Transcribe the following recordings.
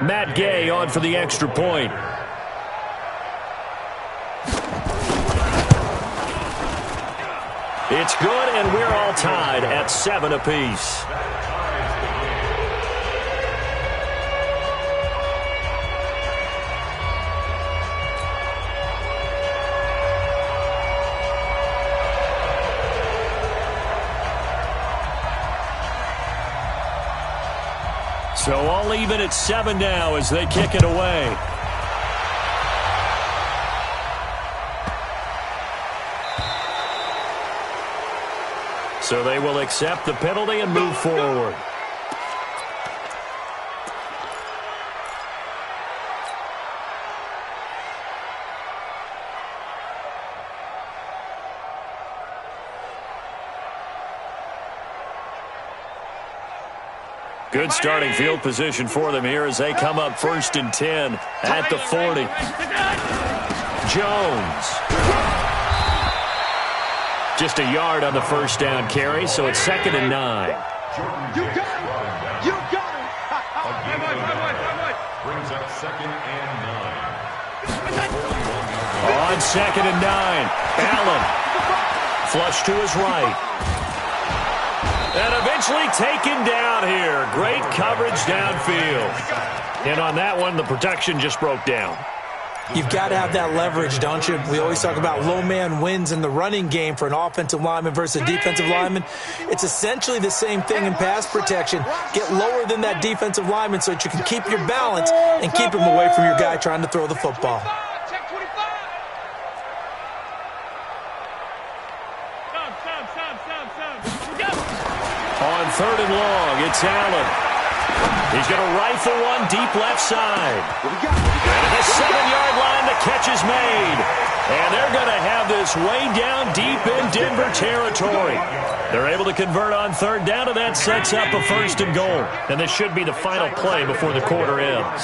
Matt Gay on for the extra point. It's good, and we're all tied at 7 apiece. So all even at 7 now as they kick it away. So they will accept the penalty and move forward. Good starting field position for them here as they come up 1st and 10 at the 40. Jones. Just a yard on the first down carry, so it's 2nd and 9. You got it! You got it! Brings up 2nd and 9. On 2nd and 9, Allen. Flush to his right. And eventually taken down here. Great coverage downfield. And on that one, the protection just broke down. You've got to have that leverage, don't you? We always talk about low man wins in the running game for an offensive lineman versus a defensive lineman. It's essentially the same thing in pass protection. Get lower than that defensive lineman so that you can keep your balance and keep him away from your guy trying to throw the football. On 3rd and long, it's Allen. He's going to rifle one deep left side. And at the 7-yard line, the catch is made. And they're going to have this way down deep in Denver territory. They're able to convert on 3rd down, and that sets up a 1st and goal. And this should be the final play before the quarter ends.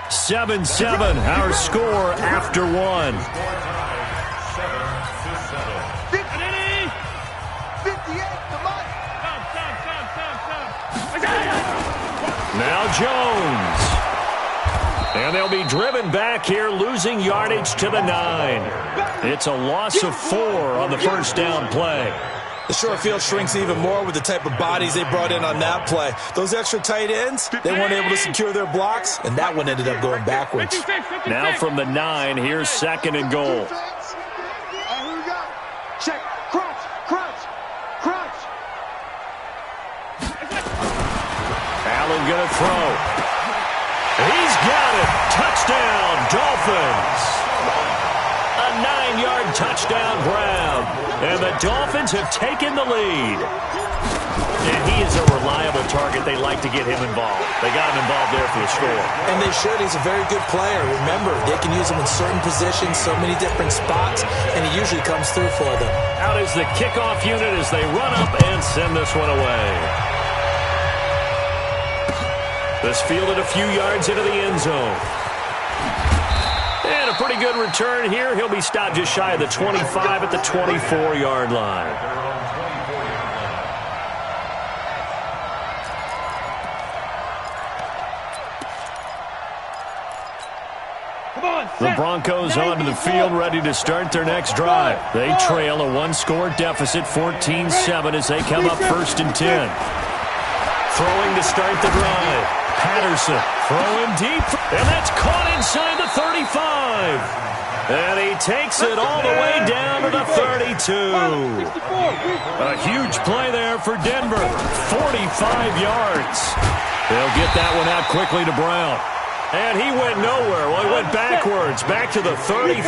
7-7, our score after 1. Now Jones. And they'll be driven back here, losing yardage to the 9. It's a loss of 4 on the first down play. The short field shrinks even more with the type of bodies they brought in on that play. Those extra tight ends, they weren't able to secure their blocks, and that one ended up going backwards. Now from the 9, here's 2nd and goal. Check. Crunch. Allen gonna throw. He's got it. Touchdown, Dolphins. A 9-yard touchdown grab. And the Dolphins have taken the lead. And he is a reliable target. They like to get him involved. They got him involved there for the score. And they should. He's a very good player. Remember, they can use him in certain positions, so many different spots, and he usually comes through for them. Out is the kickoff unit as they run up and send this one away. This fielded a few yards into the end zone. And a pretty good return here. He'll be stopped just shy of the 25 at the 24-yard line. The Broncos onto the field, ready to start their next drive. They trail a 1-score deficit, 14-7, as they come up 1st and 10. Throwing to start the drive. Patterson throwing deep, and that's caught inside the 35. And he takes it all the way down to the 32. A huge play there for Denver, 45 yards. They'll get that one out quickly to Brown. And he went nowhere. Well, he went backwards, back to the 33.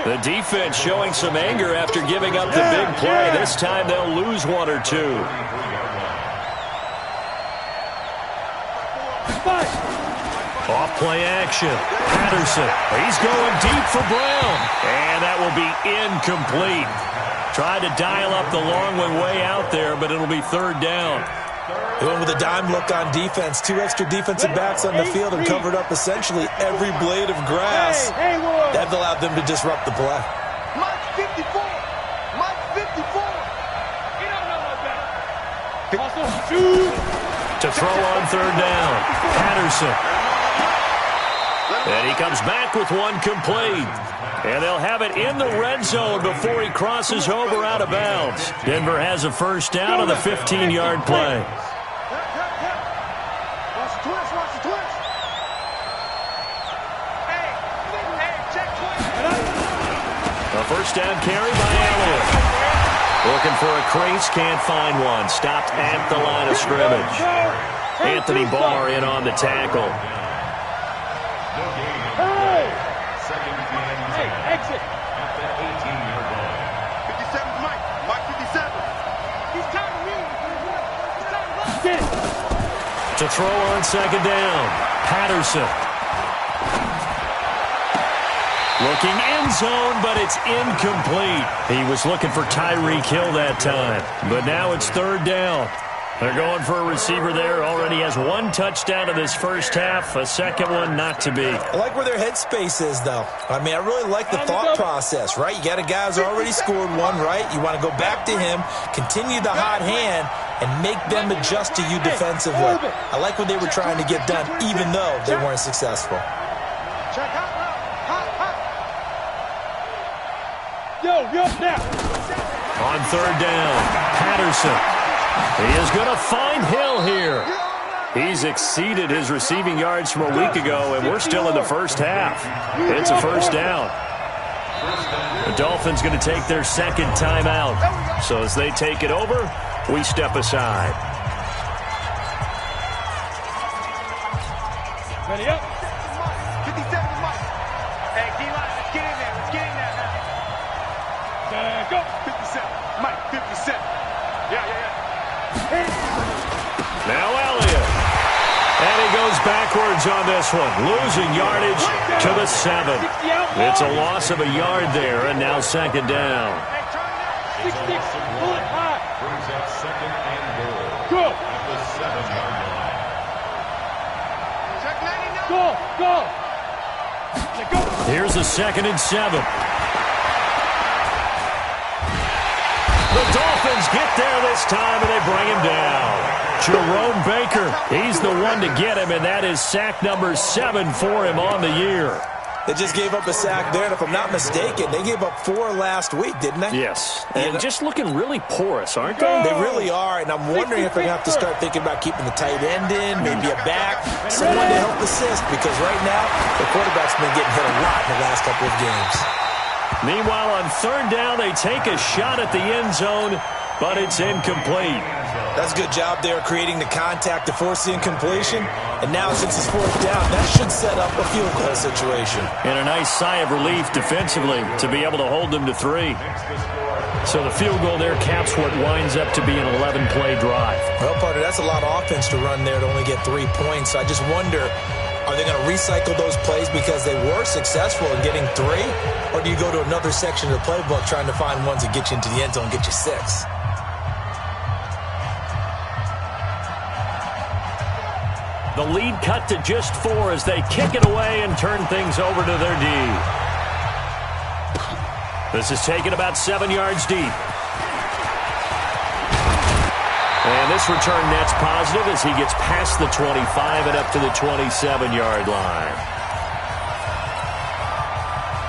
The defense showing some anger after giving up the big play. This time they'll lose 1 or 2. Off play action. Patterson. He's going deep for Brown. And that will be incomplete. Tried to dial up the long way out there, but it'll be 3rd down. They went with a dime look on defense. 2 extra defensive backs on the field and covered up essentially every blade of grass. That allowed them to disrupt the play. Mike 54. Mike 54. He don't know no better. To throw on third down, Patterson. And he comes back with one complete. And they'll have it in the red zone before he crosses over out of bounds. Denver has a first down on the 15-yard play. Watch the twist, watch the twist. Hey, check twist. A first down carry by Elliott. Looking for a crease, can't find one. Stopped at the line of scrimmage. Anthony Barr in on the tackle. Hey, exit. At the 18-yard line. 57's Mike. Mike 57. He's tired of me. He's tired of us. Get it. To throw on second down, Patterson. Looking end zone, but it's incomplete. He was looking for Tyreek Hill that time, but now it's third down. They're going for a receiver there. Already has one touchdown in this first half, a second one not to be. I like where their headspace is, though. I mean, I really like the thought process, right? You got a guy who's already scored one, right? You want to go back to him, continue the hot hand, and make them adjust to you defensively. I like what they were trying to get done, even though they weren't successful. Check out. Hot. Yo, now. On third down, Patterson. He is going to find Hill here. He's exceeded his receiving yards from a week ago, and we're still in the first half. It's a first down. The Dolphins going to take their second timeout. So as they take it over, we step aside. Ready up. 57's Mike. Hey, D-line, let's get in there. Let's get in there now. Go. 57. Mike, 57. Yeah. Now Elliott. And he goes backwards on this one. Losing yardage to the 7. It's a loss of a yard there, and now second down. 6, pull it high. Brings up second and goal. Go. At the 7-yard line. Check 99. Go. Here's a 2nd and 7. The Dolphins get there this time, and they bring him down. Jerome Baker, he's the one to get him, and that is sack number 7 for him on the year. They just gave up a sack there, and if I'm not mistaken, they gave up 4 last week, didn't they? Yes, and just looking really porous, aren't they? They really are, and I'm wondering if they're going to have to start thinking about keeping the tight end in, maybe a back, someone to help assist, because right now, the quarterback's been getting hit a lot in the last couple of games. Meanwhile, on third down, they take a shot at the end zone, but it's incomplete. That's a good job there creating the contact to force the incompletion. And now, since it's fourth down, that should set up a field goal situation. And a nice sigh of relief defensively to be able to hold them to 3. So the field goal there caps what winds up to be an 11-play drive. Well, partner, that's a lot of offense to run there to only get 3 points. So I just wonder, are they going to recycle those plays because they were successful in getting 3? Or do you go to another section of the playbook trying to find ones that get you into the end zone and get you 6? The lead cut to just 4 as they kick it away and turn things over to their D. This is taken about 7 yards deep. And this return net's positive as he gets past the 25 and up to the 27-yard line.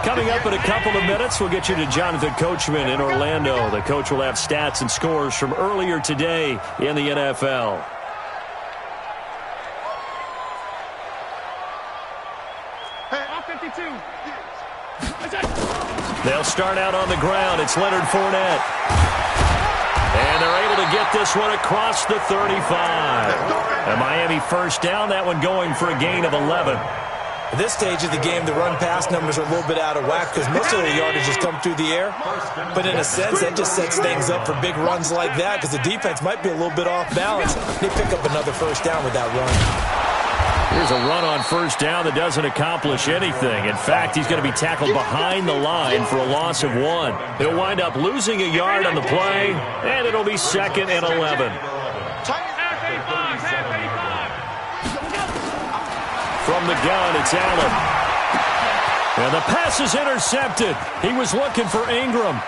Coming up in a couple of minutes, we'll get you to Jonathan Coachman in Orlando. The coach will have stats and scores from earlier today in the NFL. They'll start out on the ground. It's Leonard Fournette. And they're able to get this one across the 35. A Miami first down, that one going for a gain of 11. At this stage of the game, the run-pass numbers are a little bit out of whack because most of the yardage has come through the air. But in a sense, that just sets things up for big runs like that because the defense might be a little bit off balance. They pick up another first down with that run. Here's a run on first down that doesn't accomplish anything. In fact, he's going to be tackled behind the line for a loss of 1. He'll wind up losing a yard on the play, and it'll be 2nd and 11. From the gun, it's Allen. And the pass is intercepted. He was looking for Ingram.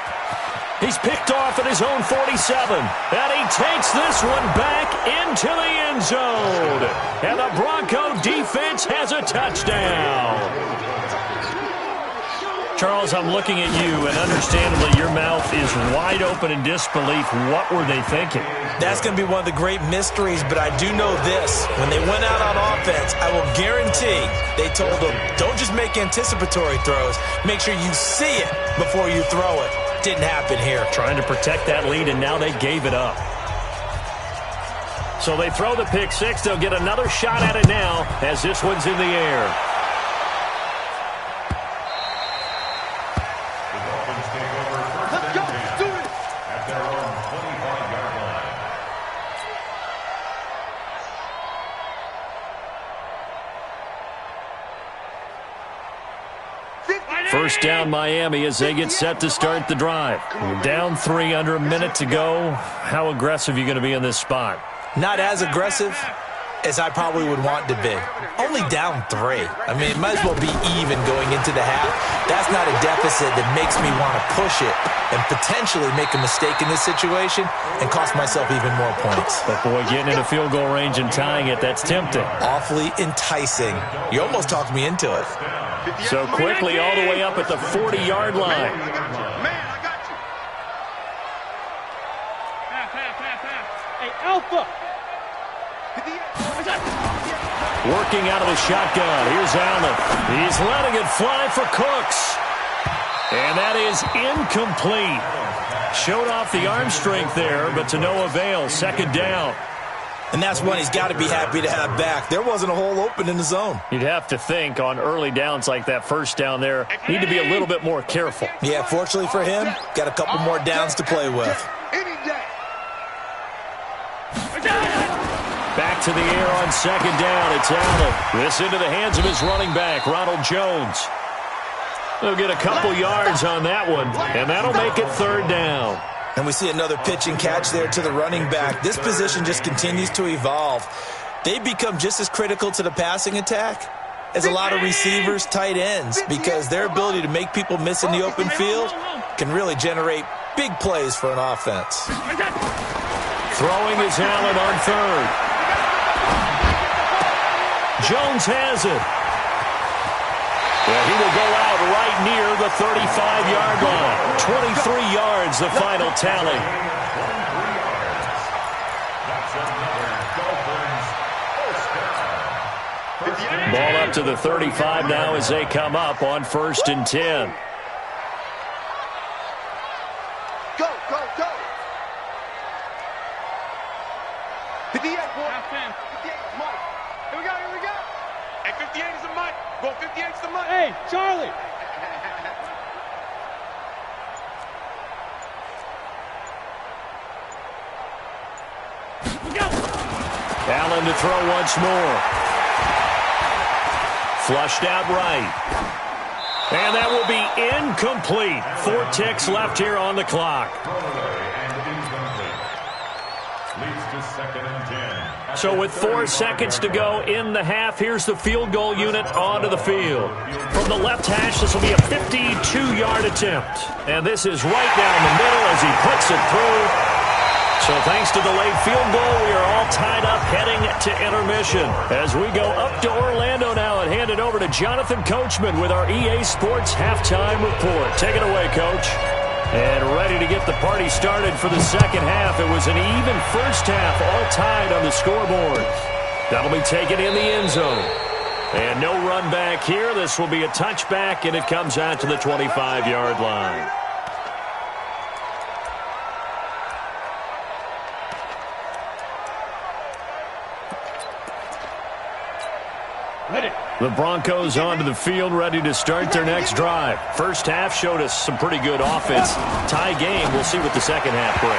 He's picked off at his own 47, and he takes this one back into the end zone. And the Bronco defense has a touchdown. Charles, I'm looking at you, and understandably, your mouth is wide open in disbelief. What were they thinking? That's going to be one of the great mysteries, but I do know this. When they went out on offense, I will guarantee they told them, don't just make anticipatory throws. Make sure you see it before you throw it. Didn't happen here. Trying to protect that lead, and now they gave it up. So they throw the pick six. They'll get another shot at it now as this one's in the air. Let's go. Let's do it. At their own 25-yard line. First down Miami as they get set to start the drive. Down 3, under a minute to go. How aggressive are you going to be in this spot? Not as aggressive as I probably would want to be. Only down 3. I mean, it might as well be even going into the half. That's not a deficit that makes me want to push it and potentially make a mistake in this situation and cost myself even more points. But boy, getting into field goal range and tying it, that's tempting. Awfully enticing. You almost talked me into it. So quickly all the way up at the 40-yard line. Man, I got you. Hey, Alpha. Working out of the shotgun. Here's Allen. He's letting it fly for Cooks. And that is incomplete. Showed off the arm strength there, but to no avail. Second down. And that's one he's got to be happy to have back. There wasn't a hole open in the zone. You'd have to think on early downs like that first down there, need to be a little bit more careful. Yeah, fortunately for him, got a couple more downs to play with. Any day. Back to the air on second down. It's Allen. This into the hands of his running back, Ronald Jones. They'll get a couple yards on that one, and that'll make it third down. And we see another pitch and catch there to the running back. This position just continues to evolve. They become just as critical to the passing attack as a lot of receivers, tight ends, because their ability to make people miss in the open field can really generate big plays for an offense. Throwing is Allen on third. Jones has it. Well, he will go out right near the 35-yard line. 23 yards, the final tally. Ball up to the 35 now as they come up on 1st and 10. Go, go, go. 58, boy. 58 is Mike. Here we go, here we go. Hey, 58 is a Mike. Go, 58 is the Mike. Hey, Charlie. Allen to throw once more. Flushed out right. And that will be incomplete. 4 ticks left here on the clock. Leads to 2nd and 10. So with 4 seconds to go in the half, here's the field goal unit onto the field. From the left hash, this will be a 52-yard attempt. And this is right down the middle as he puts it through. So thanks to the late field goal, we are all tied up heading to intermission. As we go up to Orlando now and hand it over to Jonathan Coachman with our EA Sports Halftime Report. Take it away, Coach. And ready to get the party started for the second half. It was an even first half, all tied on the scoreboard. That'll be taken in the end zone. And no run back here. This will be a touchback, and it comes out to the 25-yard line. The Broncos onto the field, ready to start their next drive. First half showed us some pretty good offense. Tie game. We'll see what the second half brings.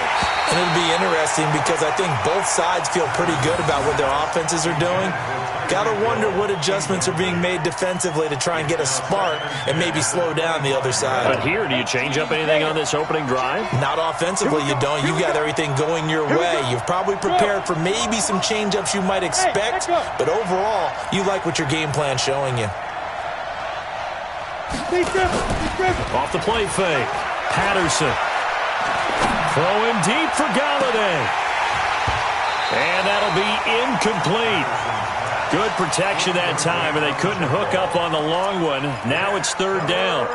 And it'll be interesting because I think both sides feel pretty good about what their offenses are doing. Got to wonder what adjustments are being made defensively to try and get a spark and maybe slow down the other side. But here, do you change up anything on this opening drive? Not offensively, you don't. You got everything going your way. You've probably prepared for maybe some change-ups you might expect, but overall, you like what your game plan's showing you. Off the play fake. Patterson. Throwing deep for Galladay. And that'll be incomplete. Good protection that time, and they couldn't hook up on the long one. Now it's third down.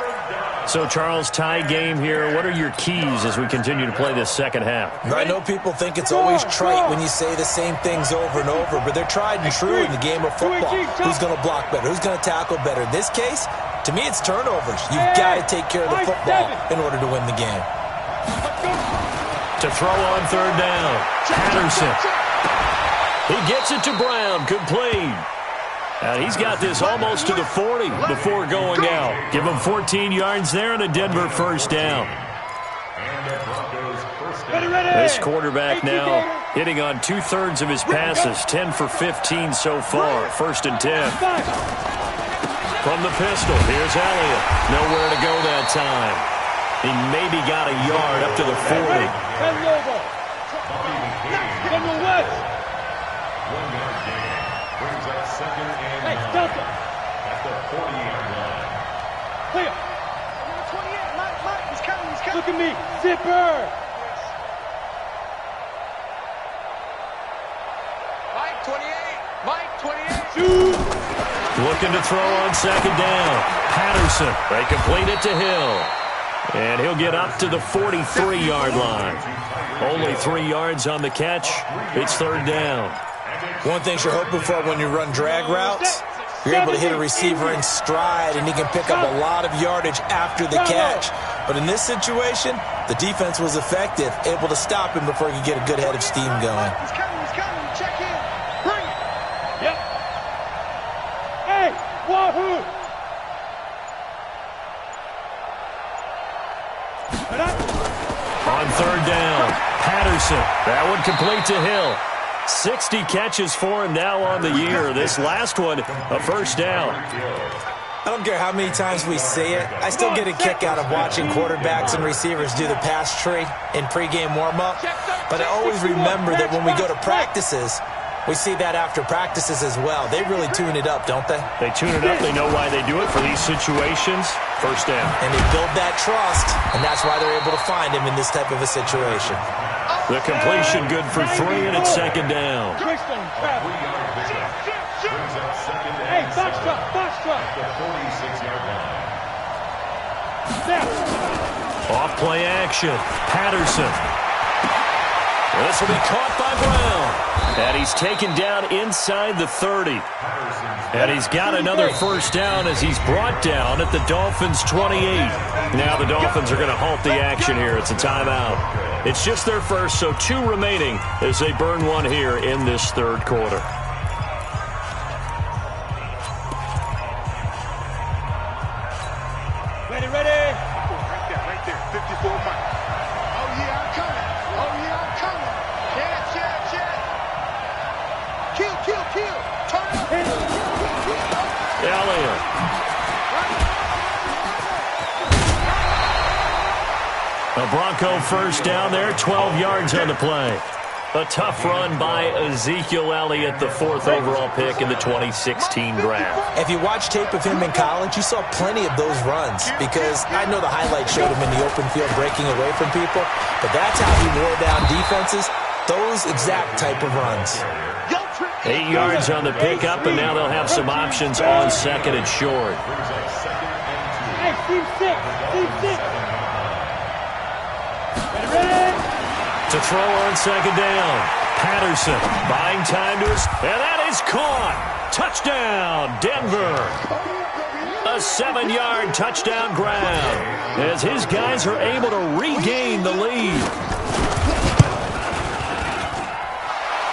So, Charles, tie game here. What are your keys as we continue to play this second half? I know people think it's always trite when you say the same things over and over, but they're tried and true in the game of football. Who's going to block better? Who's going to tackle better? In this case, to me, it's turnovers. You've got to take care of the football in order to win the game. To throw on third down, Patterson. He gets it to Brown, complete. And he's got this almost to the 40 before going out. Give him 14 yards there and a Denver first down. This quarterback now hitting on 2/3 of his passes, 10 for 15 so far. First and 10. From the pistol, here's Elliott. Nowhere to go that time. He maybe got a yard up to the 40. Second and hey, 9 stop it. at the 40-yard line. Clear. Number 28, Mike, he's coming. Look at me, zipper. Mike, 28. Shoot. Looking to throw on second down. Patterson, they complete it to Hill. And he'll get up to the 43-yard line. Only 3 yards on the catch. It's third down. One thing you're hoping for when you run drag routes, you're able to hit a receiver in stride, and he can pick up a lot of yardage after the catch. But in this situation, the defense was effective, able to stop him before he could get a good head of steam going. He's coming. Check in. Bring it. Yep. Hey, wahoo. On third down, Patterson. That one complete to Hill. 60 catches for him now on the year. This last one, a first down. I don't care how many times we see it. I still get a kick out of watching quarterbacks and receivers do the pass tree in pregame warm-up. But I always remember that when we go to practices, we see that after practices as well. They really tune it up, don't they? They tune it up. They know why they do it for these situations. First down. And they build that trust, and that's why they're able to find him in this type of a situation. The completion good for 3, and it's second down. Hey, box truck. The 46-yard line. Off play action. Patterson. This will be caught by Brown. And he's taken down inside the 30. And he's got another first down as he's brought down at the Dolphins' 28. Now the Dolphins are going to halt the action here. It's a timeout. It's just their first, so 2 remaining as they burn one here in this third quarter. Ready. Right there. 54 Mike. Oh, yeah, I'm coming. Kill. Turn up. Elliott. A Bronco first down there, 12 yards on the play. A tough run by Ezekiel Elliott, the 4th overall pick in the 2016 draft. If you watch tape of him in college, you saw plenty of those runs because I know the highlights showed him in the open field breaking away from people, but that's how he wore down defenses, those exact type of runs. 8 yards on the pickup, and now they'll have some options on second and short. Hey, Steve 6. Ready. To throw on second down, Patterson buying time to his, and that is caught. Touchdown, Denver. A 7-yard touchdown grab as his guys are able to regain the lead.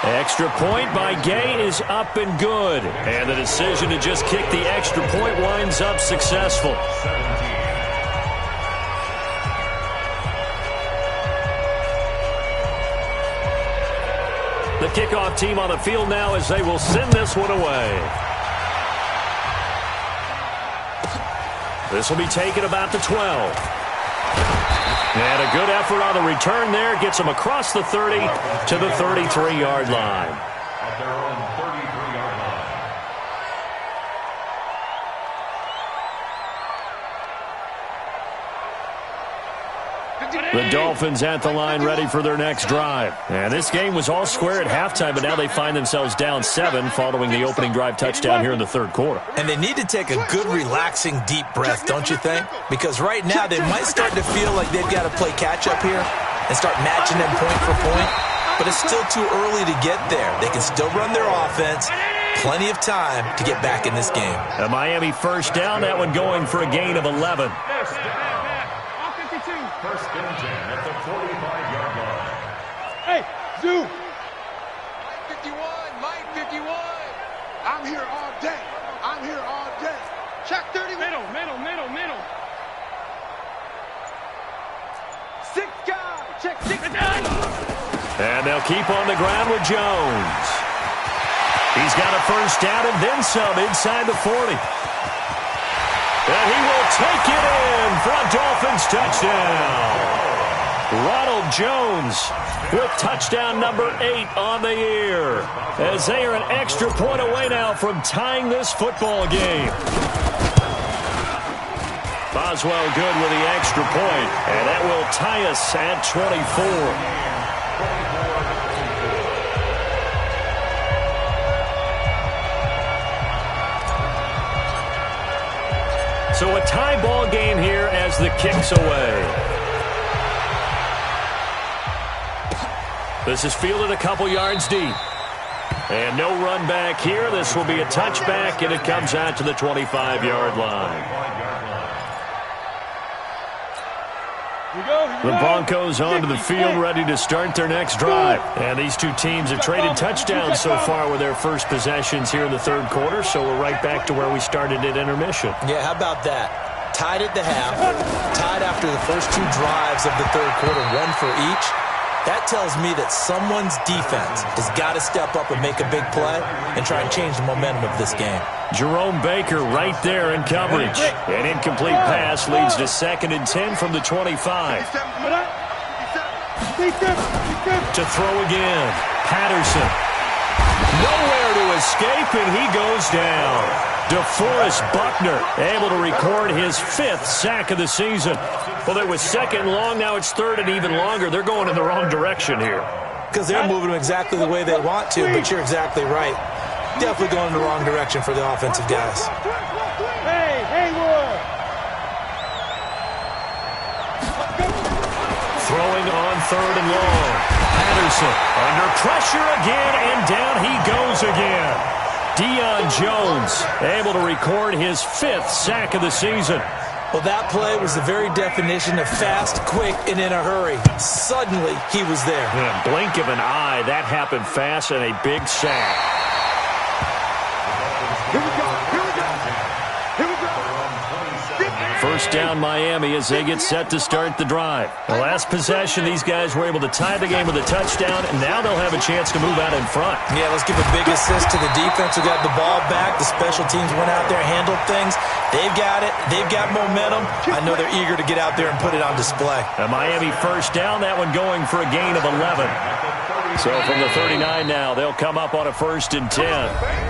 Extra point by Gay is up and good. And the decision to just kick the extra point winds up successful. The kickoff team on the field now as they will send this one away. This will be taken about the 12. And a good effort on the return there. Gets them across the 30 to the 33-yard line. At their own 33-yard line. The Dolphins at the line ready for their next drive. And this game was all square at halftime, but now they find themselves down 7 following the opening drive touchdown here in the third quarter. And they need to take a good, relaxing, deep breath, don't you think? Because right now they might start to feel like they've got to play catch-up here and start matching them point for point. But it's still too early to get there. They can still run their offense. Plenty of time to get back in this game. A Miami first down, that one going for a gain of 11. First and 10 at the 45-yard line. Hey, Zoo. 51, Mike 51. I'm here all day. I'm here all day. Check 30. Middle. Six guys. Check 6. And they'll keep on the ground with Jones. He's got a first down and then some inside the 40. And he will take it in for a Dolphins touchdown. Ronald Jones with touchdown number 8 on the year, as they are an extra point away now from tying this football game. Boswell good with the extra point, and that will tie us at 24. So a tie ball game here as the kick's away. This is fielded a couple yards deep. And no run back here. This will be a touchback, and it comes out to the 25-yard line. The Broncos onto the field ready to start their next drive. And these two teams have traded touchdowns so far with their first possessions here in the third quarter, so we're right back to where we started at intermission. Yeah, how about that? Tied at the half, tied after the first 2 drives of the third quarter, 1 for each. That tells me that someone's defense has got to step up and make a big play and try and change the momentum of this game. Jerome Baker right there in coverage. An incomplete pass leads to 2nd and 10 from the 25. To throw again. Patterson. Nowhere to escape, and he goes down. DeForest Buckner able to record his 5th sack of the season. Well, it was 2nd long, now it's 3rd and even longer. They're going in the wrong direction here. Because they're moving them exactly the way they want to, but you're exactly right. Definitely going in the wrong direction for the offensive guys. Hey, Haywood. Throwing on 3rd and long. Patterson under pressure again, and down he goes again. Deion Jones able to record his 5th sack of the season. Well, that play was the very definition of fast, quick, and in a hurry. Suddenly, he was there. In a blink of an eye, that happened fast, and a big sack. Here we go. First down Miami as they get set to start the drive. The last possession, these guys were able to tie the game with a touchdown, and now they'll have a chance to move out in front. Yeah, let's give a big assist to the defense who got the ball back. The special teams went out there, handled things. They've got it. They've got momentum. I know they're eager to get out there and put it on display. A Miami first down, that one going for a gain of 11. So from the 39 now, they'll come up on a 1st and 10.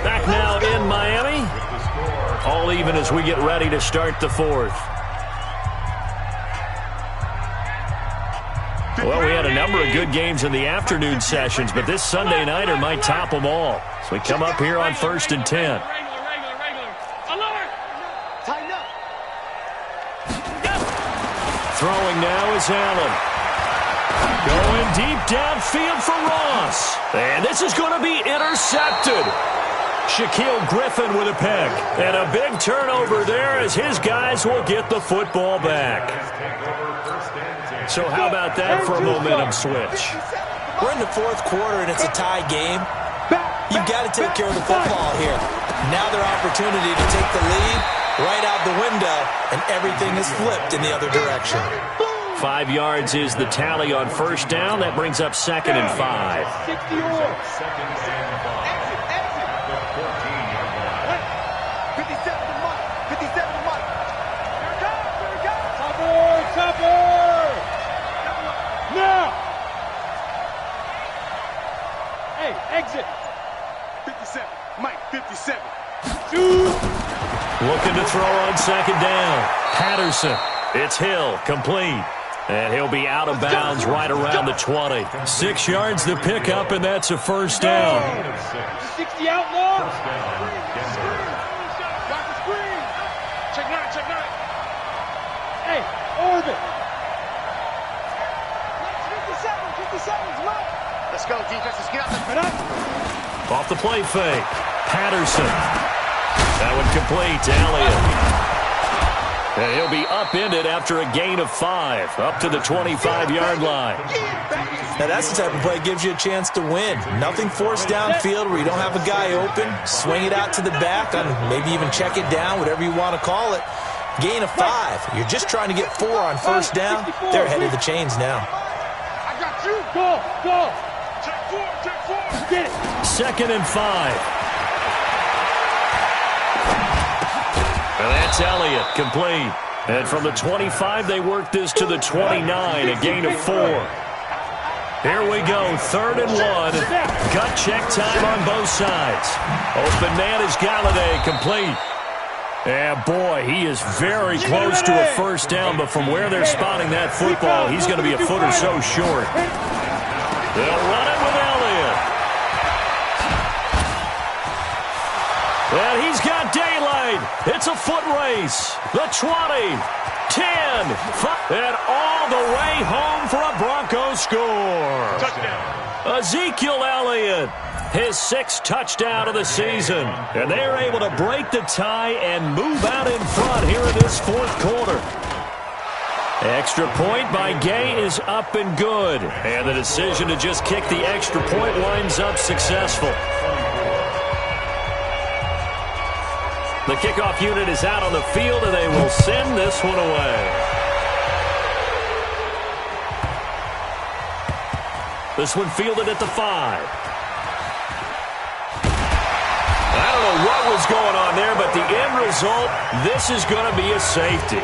Back now in Miami. All even as we get ready to start the 4th. Well, we had a number of good games in the afternoon sessions, but this Sunday nighter might top them all. So we come up here on 1st and 10. Regular. Alert. Tighten up. Throwing now is Allen. Going deep downfield for Ross. And this is going to be intercepted. Shaquille Griffin with a pick. And a big turnover there as his guys will get the football back. So how about that for a momentum switch? We're in the 4th quarter, and it's a tie game. You've got to take care of the football here. Now their opportunity to take the lead right out the window, and everything is flipped in the other direction. 5 yards is the tally on first down. That brings up 2nd and 5. 60 or. 57 to Mike. 57 to Mike. Here it goes. Chopper. Now. Hey, exit. 57. Mike, 57. Shoot. Looking to throw on 2nd down. Patterson. It's Hill. Complete. And he'll be out of bounds right around the 20. 6 yards the pickup, and that's a first down. 60 outlaw. Check nine. Hey, orbit. 57's left. Let's go, defense. Let's get out Get up. Off the play fake. Patterson. That one complete to Elliott. And he'll be upended after a gain of 5, up to the 25-yard line. Now that's the type of play that gives you a chance to win. Nothing forced downfield where you don't have a guy open. Swing it out to the back, and maybe even check it down, whatever you want to call it. Gain of 5. You're just trying to get 4 on first down. They're ahead of the chains now. I got you. Go. Check 4. Get it. 2nd and 5. And that's Elliott, complete. And from the 25, they work this to the 29, a gain of 4. Here we go, 3rd and 1. Gut check time on both sides. Open man is Galladay, complete. And boy, he is very close to a first down, but from where they're spotting that football, he's going to be a foot or so short. They'll run it with Elliott. And he's got daylight. It's a foot race. The 20, 10, 5, and all the way home for a Broncos score. Touchdown. Ezekiel Elliott, his 6th touchdown of the season. And they're able to break the tie and move out in front here in this 4th quarter. Extra point by Gay is up and good. And the decision to just kick the extra point winds up successful. The kickoff unit is out on the field, and they will send this one away. This one fielded at the 5. I don't know what was going on there, but the end result, this is going to be a safety.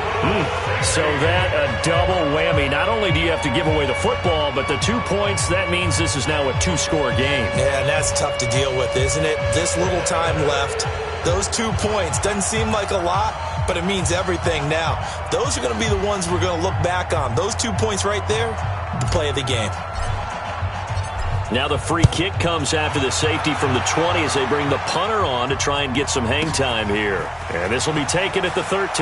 So that a double whammy. Not only do you have to give away the football, but the 2 points, that means this is now a 2-score game. Yeah, and that's tough to deal with, isn't it? This little time left. Those 2 points doesn't seem like a lot, but it means everything now. Those are going to be the ones we're going to look back on. Those 2 points right there, the play of the game. Now the free kick comes after the safety from the 20 as they bring the punter on to try and get some hang time here. And this will be taken at the 13.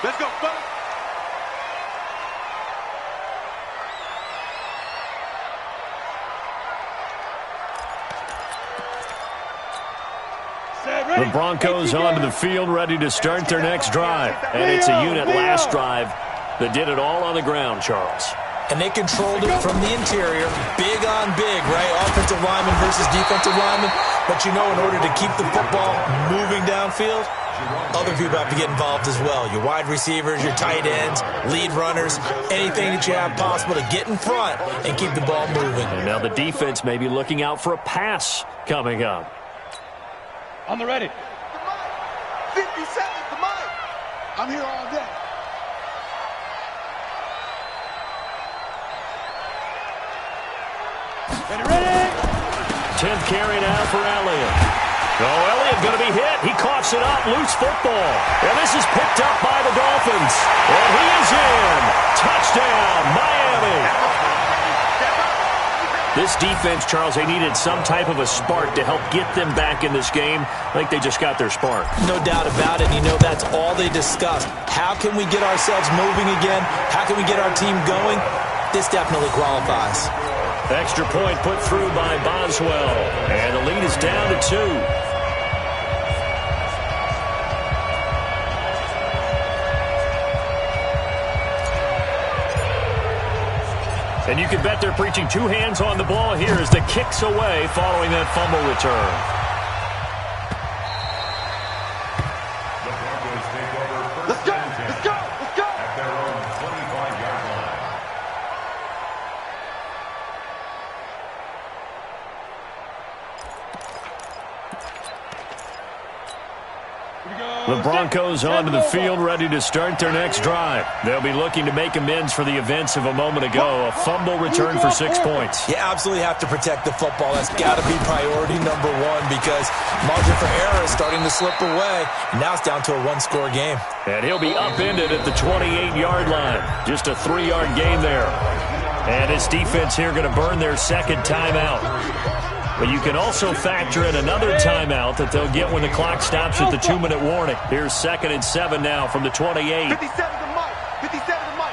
Let's go, fellas. The Broncos onto the field, ready to start their next drive. And it's a unit last drive that did it all on the ground, Charles. And they controlled it from the interior. Big on big, right? Offensive lineman versus defensive lineman. But you know, in order to keep the football moving downfield, other people have to get involved as well. Your wide receivers, your tight ends, lead runners, anything that you have possible to get in front and keep the ball moving. And now the defense may be looking out for a pass coming up. On the ready. 57's the mic. I'm here all day. Ready. 10th carry now for Elliott. Oh, Elliott going to be hit. He coughs it up. Loose football. And this is picked up by the Dolphins. And he is in. Touchdown, Miami. This defense, Charles, they needed some type of a spark to help get them back in this game. I think they just got their spark. No doubt about it. You know, that's all they discussed. How can we get ourselves moving again? How can we get our team going? This definitely qualifies. Extra point put through by Boswell. And the lead is down to 2. And you can bet they're preaching 2 hands on the ball here as the kick's away following that fumble return. Let's go. At their own 25-yard line. Here we go. The Broncos onto the field, ready to start their next drive. They'll be looking to make amends for the events of a moment ago. A fumble return for 6 points. You absolutely have to protect the football. That's got to be priority number one because margin for error is starting to slip away. And now it's down to a one-score game. And he'll be upended at the 28-yard line. Just a 3-yard gain there. And his defense here going to burn their second timeout. But you can also factor in another timeout that they'll get when the clock stops at the 2-minute warning. Here's 2nd and 7 now from the 28. 57 to Mike. 57 to Mike.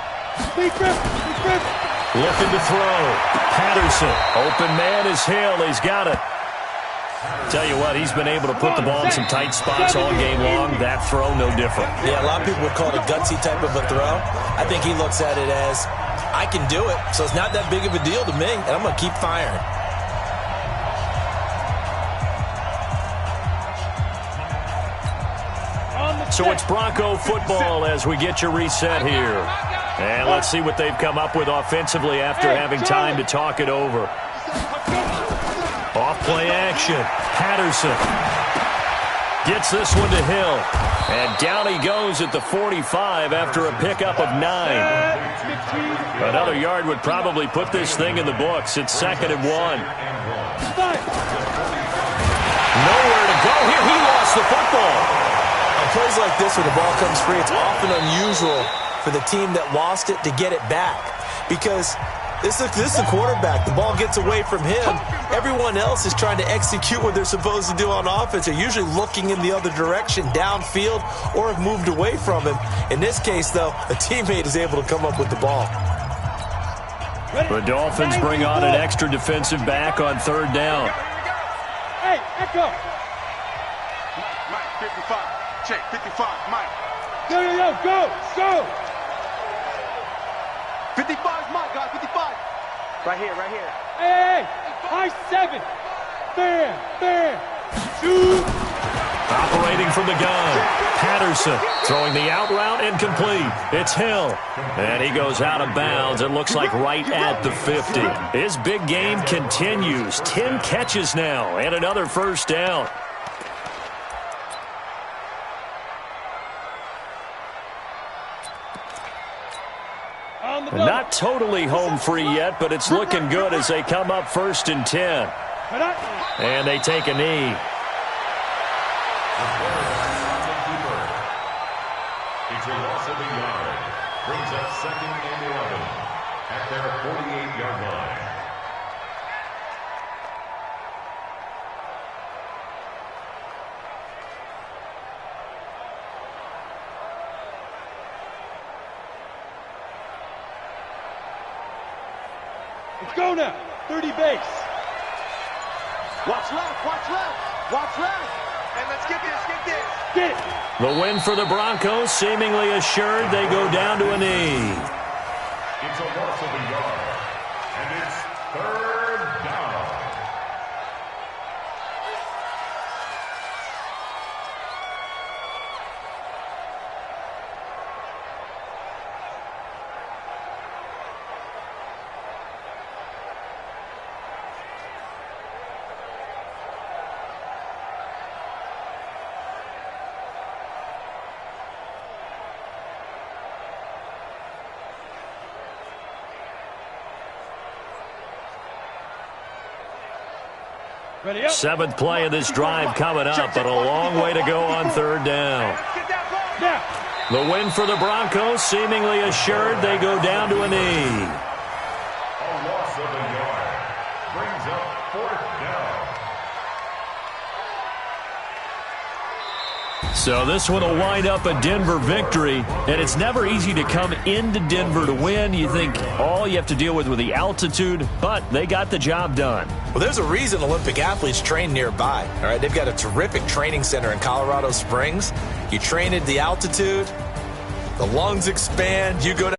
Looking to throw. Patterson. Open man is Hill. He's got it. Tell you what, he's been able to put the ball in some tight spots all game long. That throw, no different. Yeah, a lot of people would call it a gutsy type of a throw. I think he looks at it as, I can do it, so it's not that big of a deal to me, and I'm going to keep firing. So it's Bronco football as we get your reset here. And let's see what they've come up with offensively after having time to talk it over. Off play action. Patterson gets this one to Hill. And down he goes at the 45 after a pickup of 9. Another yard would probably put this thing in the books. It's 2nd and 1. Nowhere to go here. He lost the football. On plays like this where the ball comes free, it's often unusual for the team that lost it to get it back. Because this is the quarterback. The ball gets away from him. Everyone else is trying to execute what they're supposed to do on offense. They're usually looking in the other direction, downfield, or have moved away from him. In this case, though, a teammate is able to come up with the ball. The Dolphins bring on an extra defensive back on 3rd down. Hey, echo. Mike, 55. Check, 55, Mike. Go. 55 Mike, guys, 55. Right here. Hey, high 7. Bam. Shoot. Operating from the gun. Patterson throwing the out route incomplete. It's Hill. And he goes out of bounds. It looks like right at the 50. His big game continues. 10 catches now and another 1st down. Not totally home free yet, but it's looking good as they come up 1st and 10. And they take a knee. It's a loss of a yard. Brings up 2nd and 11 at their 48-yard line. Let's go now. 30 base. Watch left. And let's get this. Get it. The win for the Broncos, seemingly assured. They go down to a knee. It's a loss of a yard. And it's 3rd down. Ready up. 7th play of this drive coming up, but a long way to go on 3rd down. Now. The win for the Broncos, seemingly assured. They go down to a knee. A loss of a yard. Brings up 4th down. So this one will wind up a Denver victory, and it's never easy to come into Denver to win. You think all you have to deal with the altitude, but they got the job done. Well, there's a reason Olympic athletes train nearby. All right, they've got a terrific training center in Colorado Springs. You train at the altitude, the lungs expand, you go down.